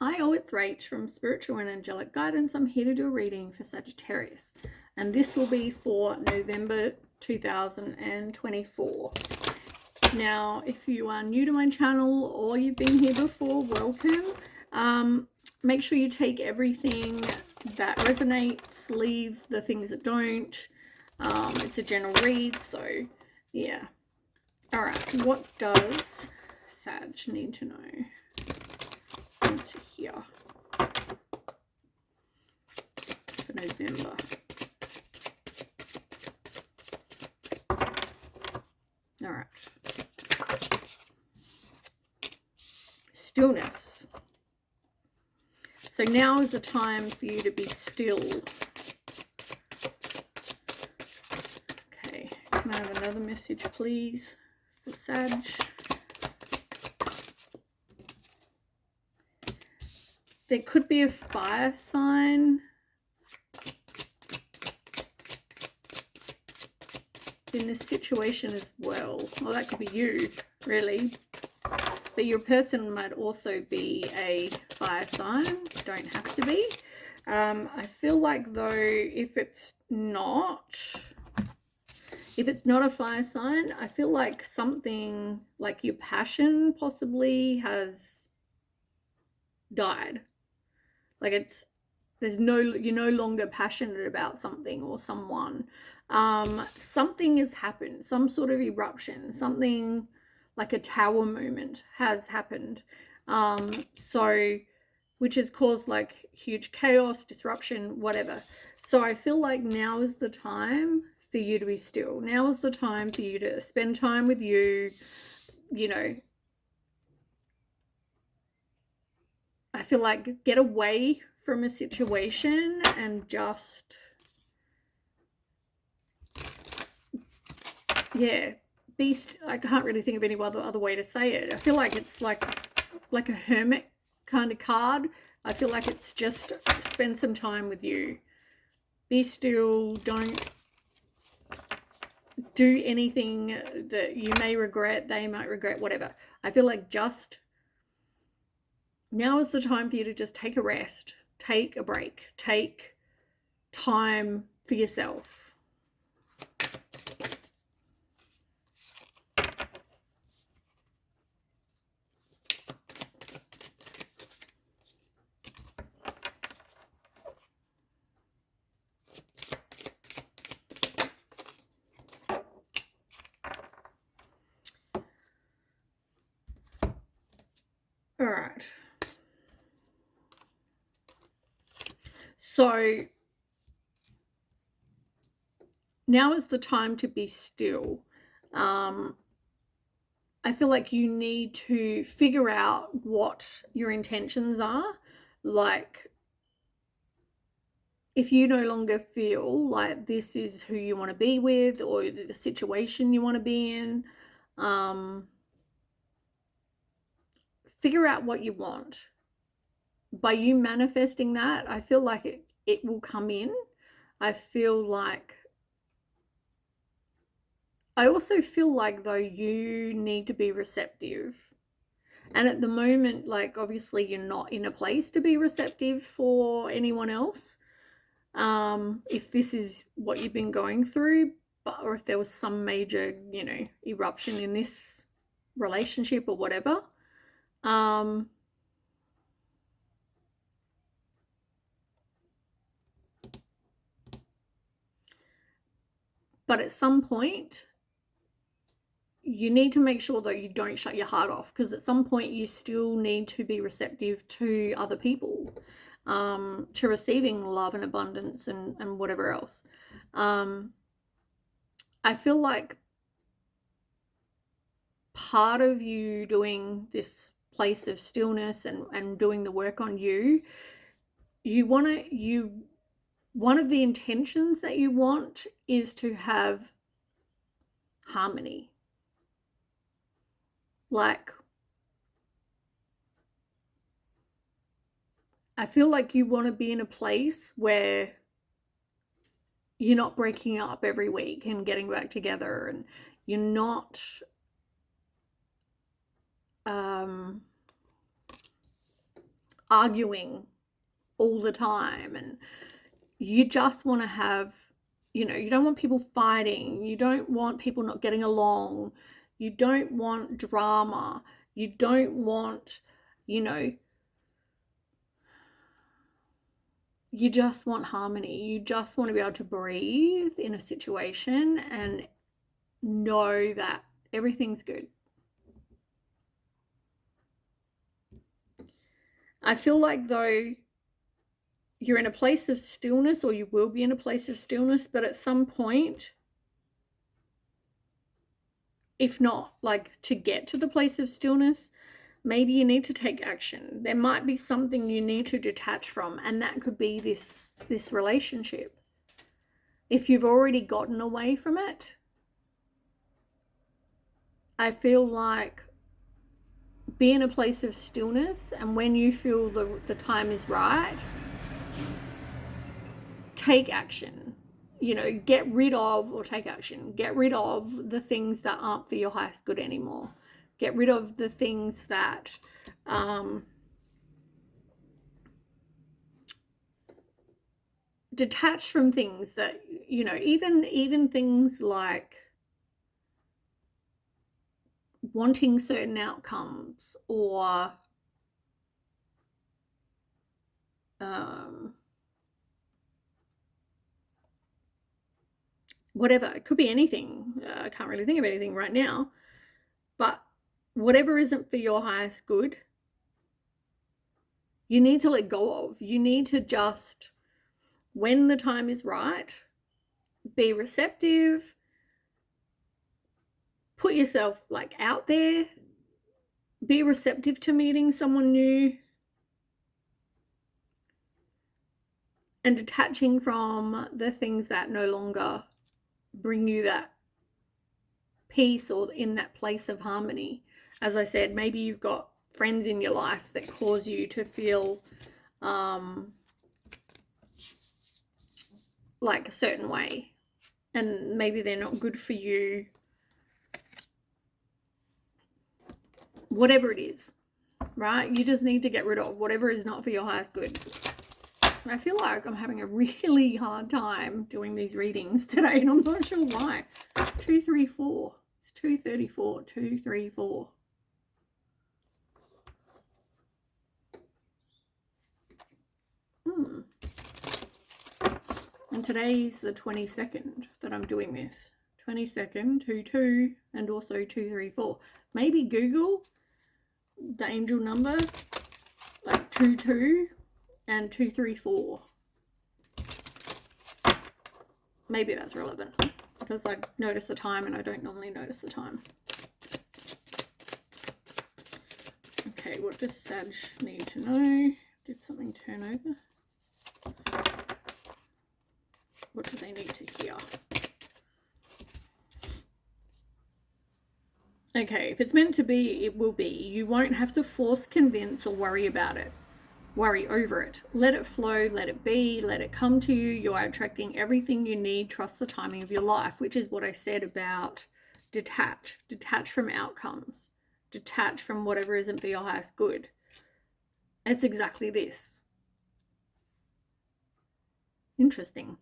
Hi, all, it's Rach from Spiritual and Angelic Guidance. I'm here to do a reading for Sagittarius, and this will be for November 2024. Now, if you are new to my channel or you've been here before, welcome. Make sure you take everything that resonates, leave the things that don't. It's a general read, so yeah. All right, what does Sag need to know? Into here for November. All right. Stillness. So now is the time for you to be still. Okay, can I have another message, please, for Sag? There could be a fire sign in this situation as well. Well, that could be you, really. But your person might also be a fire sign. Don't have to be. I feel like, though, if it's not a fire sign, I feel like something like your passion possibly has died. Like you're no longer passionate about something or someone. Something has happened, some sort of eruption, something like a tower moment has happened. So which has caused like huge chaos, disruption, whatever. So I feel like now is the time for you to be still. Now is the time for you to spend time with you, you know. I feel like get away from a situation and just, yeah, I can't really think of any other way to say it. I feel like it's like a hermit kind of card. I feel like it's just spend some time with you. Be still. Don't do anything that you may regret, they might regret, whatever. I feel like just now is the time for you to just take a rest, take a break, take time for yourself. All right. So now is the time to be still. I feel like you need to figure out what your intentions are. Like, if you no longer feel like this is who you want to be with or the situation you want to be in, figure out what you want. By you manifesting that, I feel like it will come in. I also feel like, though, you need to be receptive. And at the moment, like, obviously you're not in a place to be receptive for anyone else. If this is what you've been going through, or if there was some major, eruption in this relationship or whatever. But at some point, you need to make sure that you don't shut your heart off, because at some point you still need to be receptive to other people, to receiving love and abundance and whatever else. I feel like part of you doing this place of stillness and doing the work on you, one of the intentions that you want is to have harmony. Like, I feel like you want to be in a place where you're not breaking up every week and getting back together, and you're not arguing all the time, and you just want to have, you know, you don't want people fighting, you don't want people not getting along, you don't want drama, you don't want, you know, you just want harmony. You just want to be able to breathe in a situation and know that everything's good. I feel like, though, you're in a place of stillness, or you will be in a place of stillness, but at some point, if not like to get to the place of stillness, maybe you need to take action. There might be something you need to detach from, and that could be this relationship. If you've already gotten away from it, I feel like be in a place of stillness, and when you feel the time is right, take action. You know, get rid of, or take action, get rid of the things that aren't for your highest good anymore. Get rid of the things that detach from things that, you know, even things like wanting certain outcomes, or whatever. It could be anything. I can't really think of anything right now, but whatever isn't for your highest good, you need to let go of. You need to just, when the time is right, be receptive, put yourself like out there, be receptive to meeting someone new, and detaching from the things that no longer bring you that peace or in that place of harmony. As I said, maybe you've got friends in your life that cause you to feel like a certain way, and maybe they're not good for you. Whatever it is, right? You just need to get rid of whatever is not for your highest good. I feel like I'm having a really hard time doing these readings today, and I'm not sure why. 234. It's 234. 234. And today's the 22nd that I'm doing this. 22nd, 22, and also 234. Maybe Google the angel number, like 22 and 234. Maybe that's relevant, because I notice the time and I don't normally notice the time. Okay, what does Sag need to know? Did something turn over? What do they need to hear? Okay, if it's meant to be, it will be. You won't have to force, convince, or worry about it. Worry over it. Let it flow, let it be, let it come to you. You are attracting everything you need. Trust the timing of your life, which is what I said about detach. Detach from outcomes. Detach from whatever isn't for your highest good. It's exactly this. Interesting.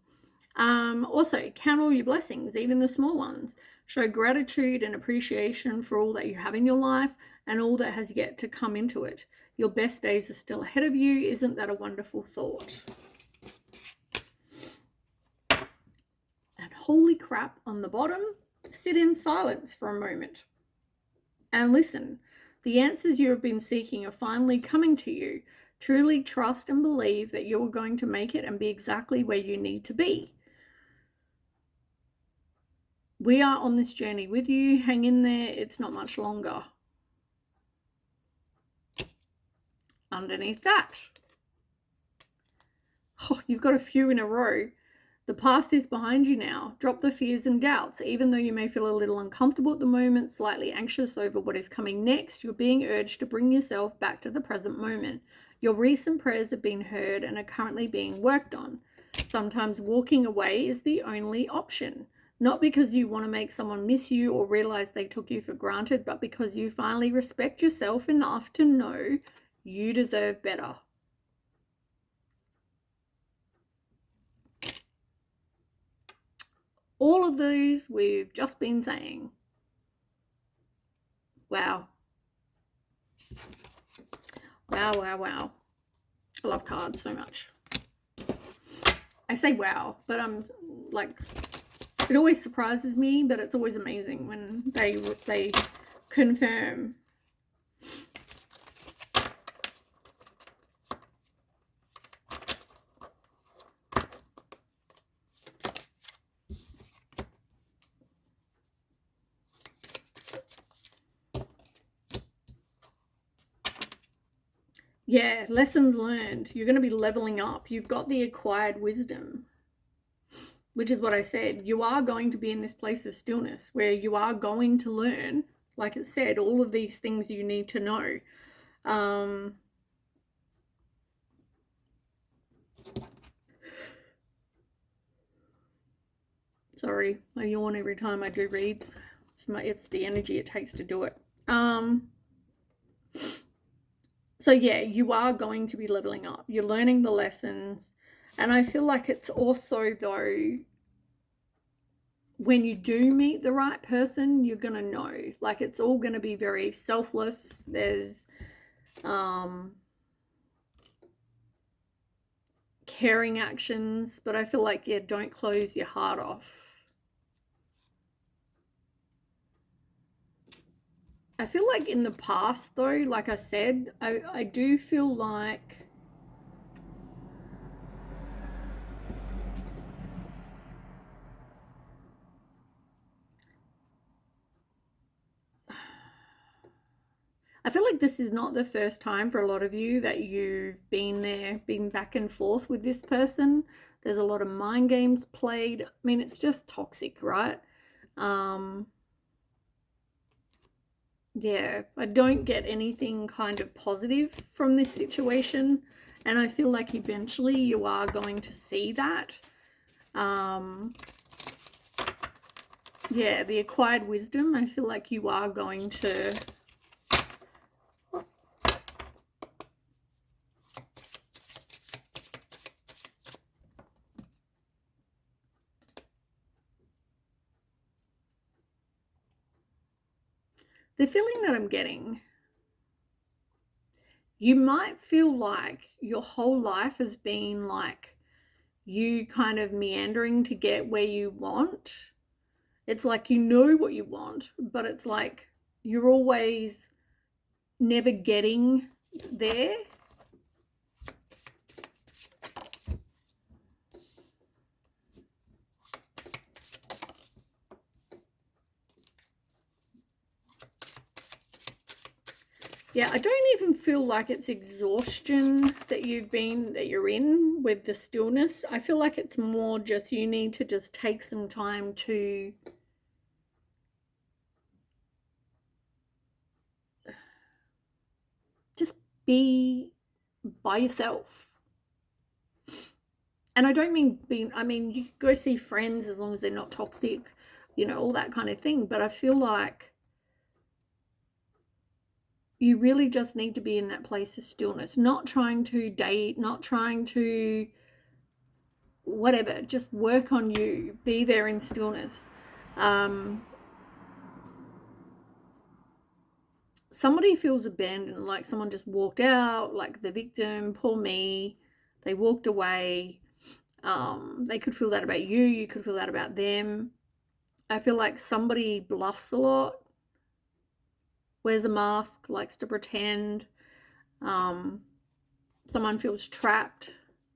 Also, count all your blessings, even the small ones. Show gratitude and appreciation for all that you have in your life and all that has yet to come into it. Your best days are still ahead of you. Isn't that a wonderful thought? And holy crap, on the bottom, sit in silence for a moment and listen. The answers you have been seeking are finally coming to you. Truly trust and believe that you're going to make it and be exactly where you need to be. We are on this journey with you. Hang in there. It's not much longer. Underneath that, oh, you've got a few in a row. The past is behind you now. Drop the fears and doubts. Even though you may feel a little uncomfortable at the moment, slightly anxious over what is coming next, you're being urged to bring yourself back to the present moment. Your recent prayers have been heard and are currently being worked on. Sometimes walking away is the only option. Not because you want to make someone miss you or realize they took you for granted, but because you finally respect yourself enough to know you deserve better. All of these we've just been saying. Wow. Wow, wow, wow. I love cards so much. I say wow, but I'm like, it always surprises me, but it's always amazing when they confirm. Yeah, lessons learned. You're going to be leveling up. You've got the acquired wisdom, which is what I said. You are going to be in this place of stillness where you are going to learn, like it said, all of these things you need to know. Sorry, I yawn every time I do reads. It's the energy it takes to do it. So yeah, you are going to be leveling up. You're learning the lessons. And I feel like it's also, though, when you do meet the right person, you're going to know. Like, it's all going to be very selfless. There's caring actions, but I feel like, yeah, don't close your heart off. I feel like in the past, though, like I said, I do feel like I feel like this is not the first time for a lot of you that you've been there, been back and forth with this person. There's a lot of mind games played. I mean, it's just toxic, right? Yeah, I don't get anything kind of positive from this situation. And I feel like eventually you are going to see that. Yeah, the acquired wisdom, I feel like you are going to... The feeling that I'm getting, you might feel like your whole life has been like you kind of meandering to get where you want. It's like you know what you want, but it's like you're always never getting there. Yeah, I don't even feel like it's exhaustion that you're in with the stillness. I feel like it's more just you need to just take some time to just be by yourself. And I don't mean I mean, you go see friends as long as they're not toxic, you know, all that kind of thing. But I feel like you really just need to be in that place of stillness, not trying to date, not trying to whatever, just work on you, be there in stillness. Somebody feels abandoned, like someone just walked out, like the victim, poor me, they walked away. They could feel that about you, you could feel that about them. I feel like somebody bluffs a lot, wears a mask, likes to pretend. Someone feels trapped,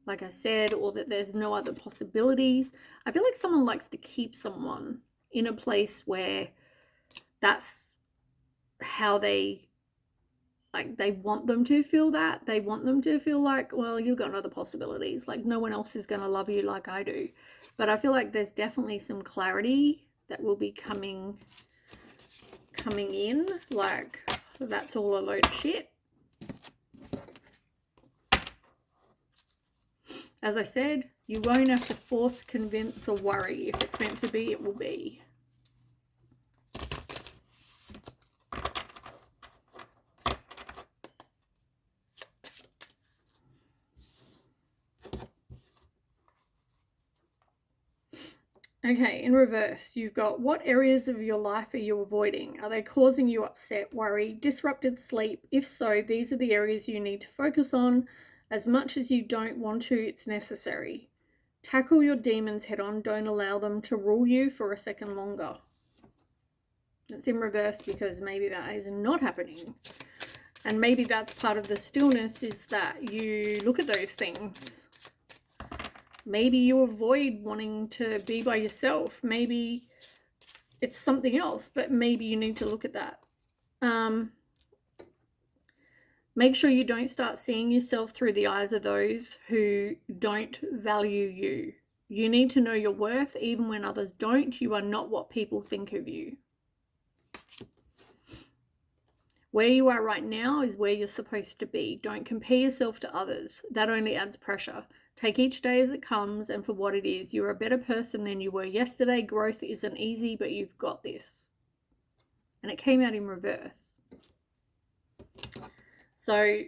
like I said, or that there's no other possibilities. I feel like someone likes to keep someone in a place where that's how they, like, they want them to feel that. They want them to feel like, well, you've got other possibilities. Like, no one else is going to love you like I do. But I feel like there's definitely some clarity that will be coming in. Like, that's all a load of shit. As I said, you won't have to force, convince, or worry. If it's meant to be, it will be. Okay, in reverse, you've got what areas of your life are you avoiding? Are they causing you upset, worry, disrupted sleep? If so, these are the areas you need to focus on. As much as you don't want to, it's necessary. Tackle your demons head on. Don't allow them to rule you for a second longer. It's in reverse because maybe that is not happening. And maybe that's part of the stillness, is that you look at those things. Maybe you avoid wanting to be by yourself. Maybe it's something else, but maybe you need to look at that. Make sure you don't start seeing yourself through the eyes of those who don't value you. You need to know your worth even when others don't. You are not what people think of you. Where you are right now is where you're supposed to be. Don't compare yourself to others. That only adds pressure. Take each day as it comes and for what it is. You're a better person than you were yesterday. Growth isn't easy, but you've got this. And it came out in reverse. So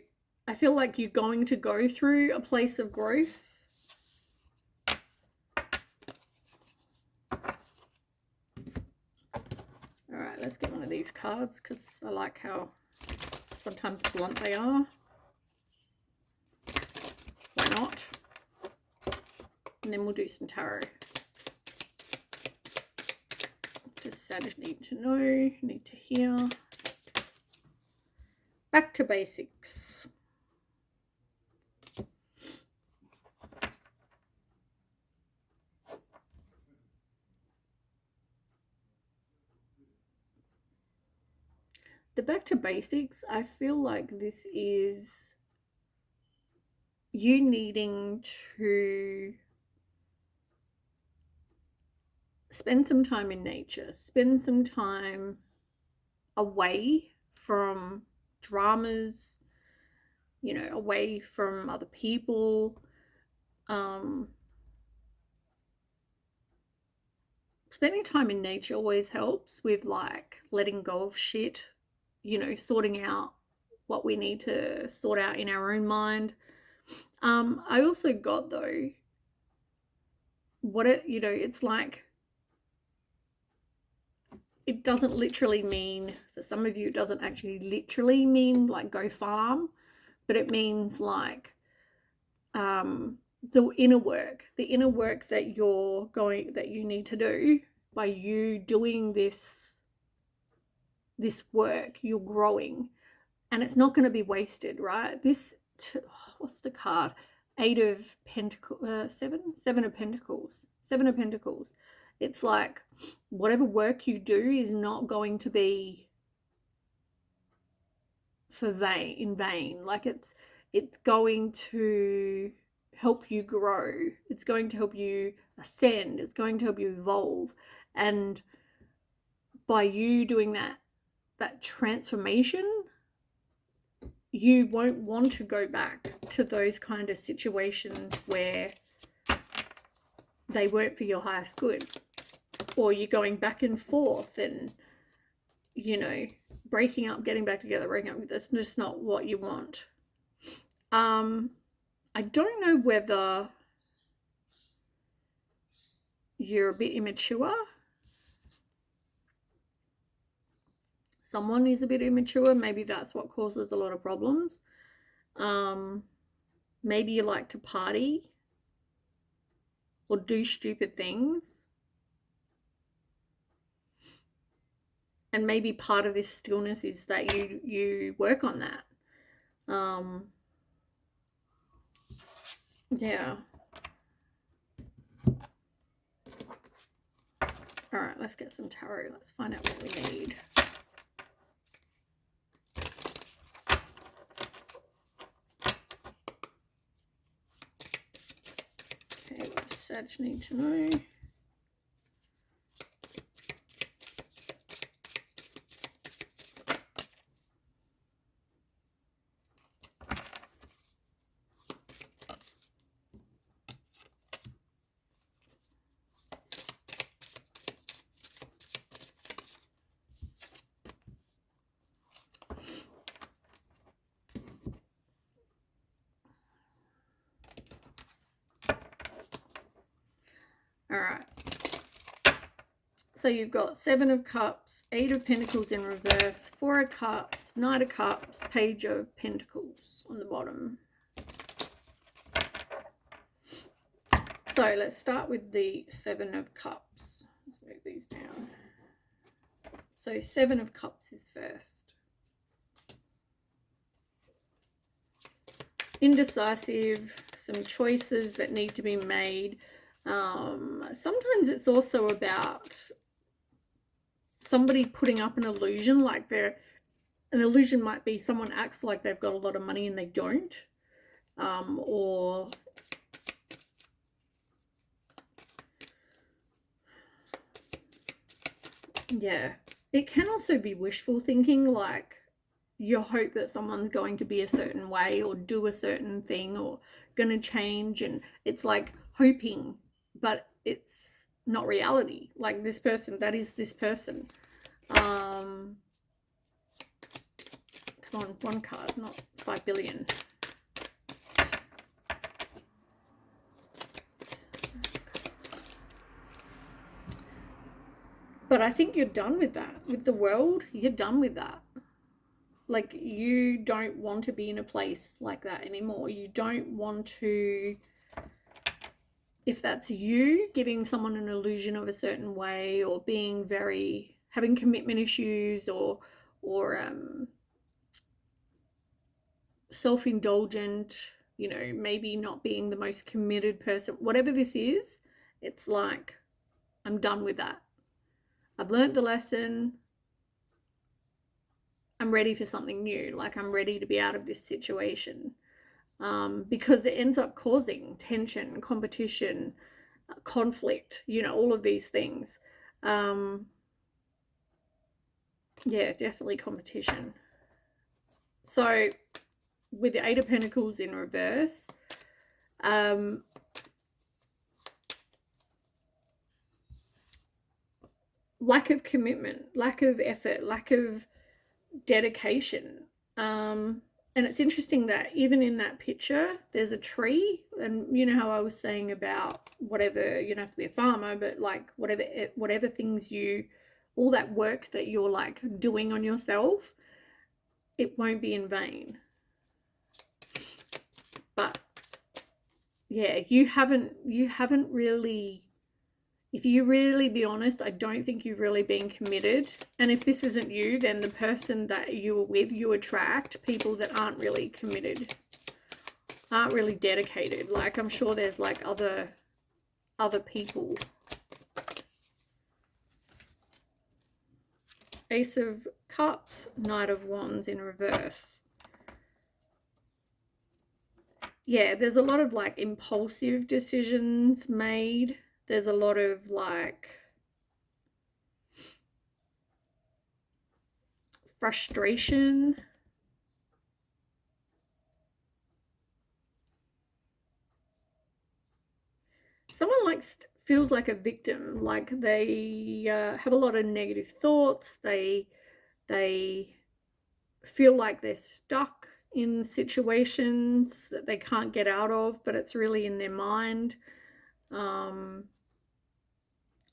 I feel like you're going to go through a place of growth. All right, let's get one of these cards because I like how sometimes blunt they are. Why not? And then we'll do some tarot. Does Sag need to know, need to hear? Back to basics. The back to basics, I feel like this is you needing to spend some time in nature, spend some time away from dramas, you know, away from other people. Spending time in nature always helps with like letting go of shit, you know, sorting out what we need to sort out in our own mind. I also got though, it's like, it doesn't literally mean, for some of you, it doesn't actually literally mean like go farm, but it means like the inner work that you need to do. By you doing this work, you're growing, and it's not going to be wasted, right? What's the card? Seven of Pentacles. It's like whatever work you do is not going to be in vain. Like it's going to help you grow. It's going to help you ascend. It's going to help you evolve. And by you doing that transformation, you won't want to go back to those kind of situations where they weren't for your highest good, or you're going back and forth and, you know, breaking up, getting back together, breaking up. That's just not what you want. I don't know whether you're a bit immature. Someone is a bit immature. Maybe that's what causes a lot of problems. Maybe you like to party or do stupid things. And maybe part of this stillness is that you work on that. Yeah. All right, let's get some tarot. Let's find out what we need. Okay, what does Sag need to know? All right. So you've got 7 of Cups, 8 of Pentacles in reverse, 4 of Cups, Knight of Cups, Page of Pentacles on the bottom. So let's start with the 7 of Cups. Let's move these down. So 7 of Cups is first. Indecisive, some choices that need to be made. Sometimes it's also about somebody putting up an illusion, like an illusion might be someone acts like they've got a lot of money and they don't, or yeah, it can also be wishful thinking, like you hope that someone's going to be a certain way or do a certain thing or going to change, and it's like hoping, but it's not reality. Like this person, that is this person. Come on, one card, not 5 billion. But I think you're done with that. With the world, you're done with that. Like, you don't want to be in a place like that anymore. You don't want to, if that's you, giving someone an illusion of a certain way, or being having commitment issues, or self-indulgent, you know, maybe not being the most committed person, whatever this is, it's like, I'm done with that. I've learned the lesson. I'm ready for something new. Like, I'm ready to be out of this situation, because it ends up causing tension, competition, conflict, you know, all of these things. Yeah, definitely competition. So with the 8 of Pentacles in reverse, lack of commitment, lack of effort, lack of dedication. And it's interesting that even in that picture, there's a tree, and you know how I was saying about whatever, you don't have to be a farmer, but like whatever things all that work that you're like doing on yourself, it won't be in vain. But yeah, you haven't really, if you really be honest, I don't think you've really been committed. And if this isn't you, then the person that you're with, you attract people that aren't really committed, aren't really dedicated. Like, I'm sure there's like other people. Ace of Cups, Knight of Wands in reverse. Yeah, there's a lot of like impulsive decisions made. There's a lot of like frustration. Someone feels like a victim, like they have a lot of negative thoughts. They feel like they're stuck in situations that they can't get out of, but it's really in their mind.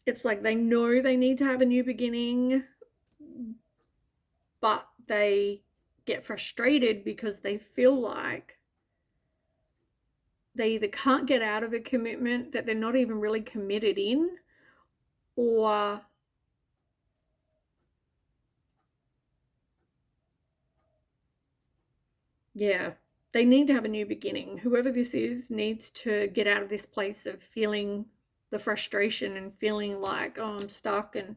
It's like they know they need to have a new beginning, but they get frustrated because they feel like they either can't get out of a commitment that they're not even really committed in, or yeah, they need to have a new beginning. Whoever this is needs to get out of this place of feeling the frustration and feeling like, oh, I'm stuck and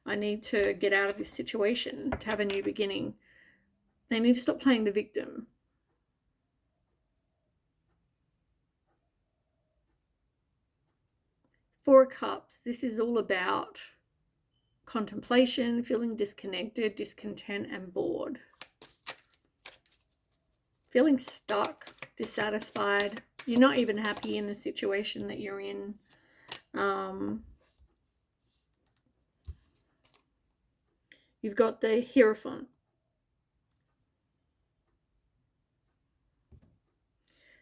I need to get out of this situation to have a new beginning. They need to stop playing the victim. Four of Cups, this is all about contemplation, feeling disconnected, discontent, and bored. Feeling stuck, dissatisfied. You're not even happy in the situation that you're in. You've got the Hierophant.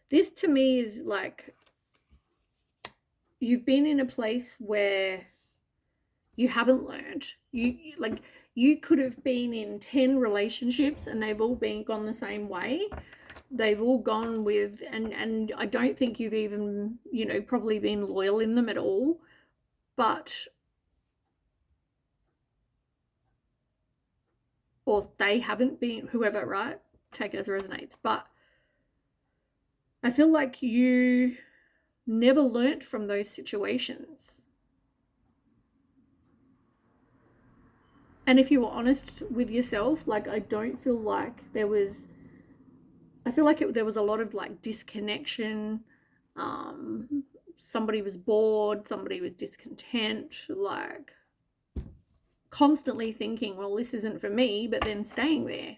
This to me is like, you've been in a place where You haven't learned. Like, you could have been in 10 relationships and they've all gone the same way. They've all gone with, and I don't think you've even, probably been loyal in them at all. But, or they haven't been, whoever, right? Take it as resonates. But I feel like you never learnt from those situations. And if you were honest with yourself, like, I don't feel like there was, I feel like there was a lot of like disconnection. Somebody was bored, somebody was discontent, like constantly thinking, well, this isn't for me, but then staying there.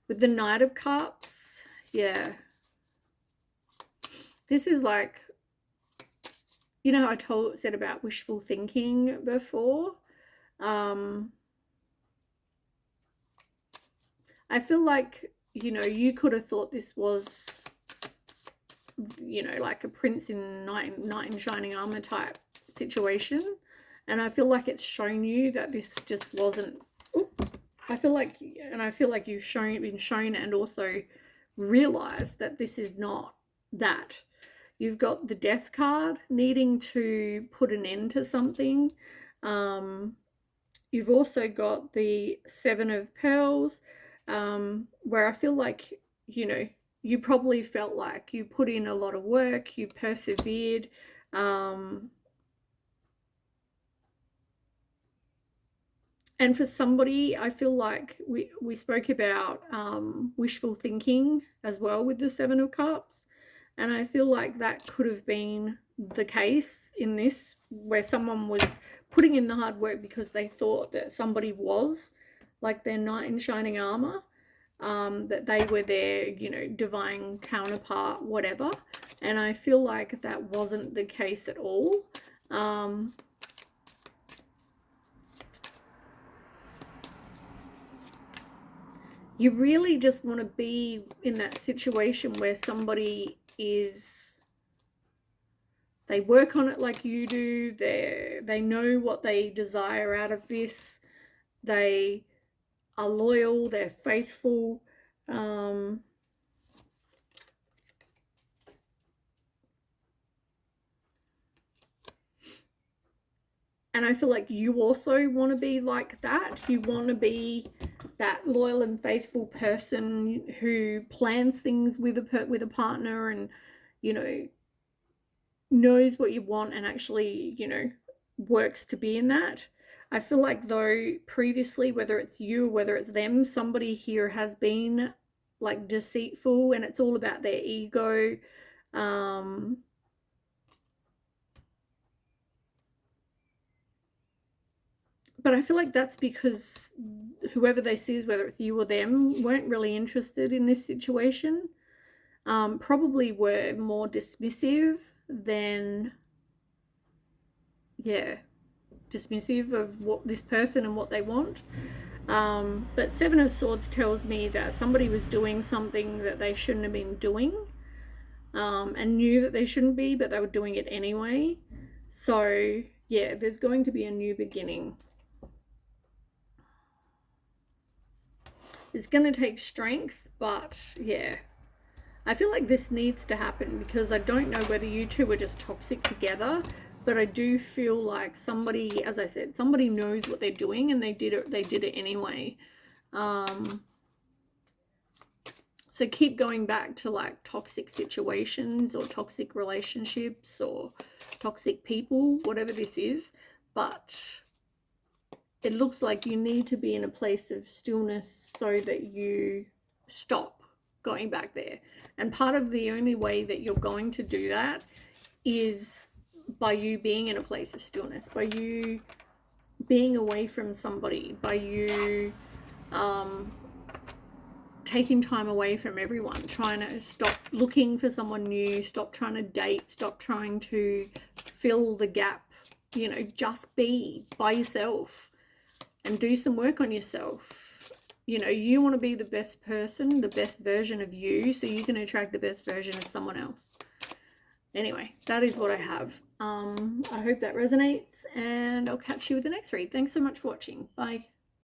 With the Knight of Cups, yeah. This is like, how I said about wishful thinking before. I feel like, you could have thought this was, like a prince in knight in shining armor type situation. And I feel like it's shown you that this just wasn't. I feel like you've been shown and also realized that this is not that. You've got the Death card, needing to put an end to something. You've also got the Seven of Pearls, where I feel like, you probably felt like you put in a lot of work, you persevered. And for somebody, I feel like we spoke about wishful thinking as well with the Seven of Cups. And I feel like that could have been the case in this, where someone was putting in the hard work because they thought that somebody was like their knight in shining armor, that they were their, divine counterpart, whatever. And I feel like that wasn't the case at all. You really just want to be in that situation where somebody they work on it like you do. They know what they desire out of this. They are loyal. They're faithful. And I feel like you also want to be like that. You want to be that loyal and faithful person who plans things with a partner, and knows what you want and actually works to be in that. I feel like, though, previously, whether it's you or whether it's them, somebody here has been like deceitful, and it's all about their ego. But I feel like that's because whoever this is, whether it's you or them, weren't really interested in this situation. Probably were more dismissive than, dismissive of what this person and what they want. But Seven of Swords tells me that somebody was doing something that they shouldn't have been doing, and knew that they shouldn't be, but they were doing it anyway. So yeah, there's going to be a new beginning. It's going to take strength, but yeah, I feel like this needs to happen, because I don't know whether you two are just toxic together, but I do feel like somebody, as I said, somebody knows what they're doing, and they did it anyway. So keep going back to like toxic situations or toxic relationships or toxic people, whatever this is. But it looks like you need to be in a place of stillness so that you stop going back there. And part of the only way that you're going to do that is by you being in a place of stillness, by you being away from somebody, by you taking time away from everyone, trying to stop looking for someone new, stop trying to date, stop trying to fill the gap, just be by yourself and do some work on yourself. You want to be the best person, the best version of you, so you can attract the best version of someone else. Anyway, that is what I have. I hope that resonates, and I'll catch you with the next read. Thanks so much for watching. Bye.